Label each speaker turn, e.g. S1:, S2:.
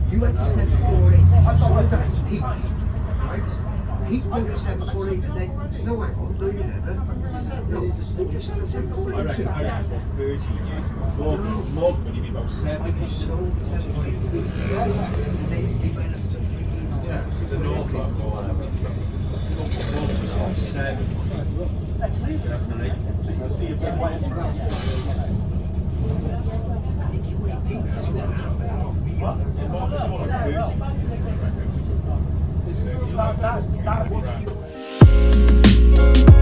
S1: You went to 748, so that's peak, right? Peak went to 748 and then, no hang on, no you never. No, you just said 748.
S2: I reckon it's about 30, more when you mean about 7. Yeah, it's a Norfolk or whatever. 7. 7 and 8. I'll see you back.
S1: I think you would have peaked.
S2: What? It's more like 30. 30.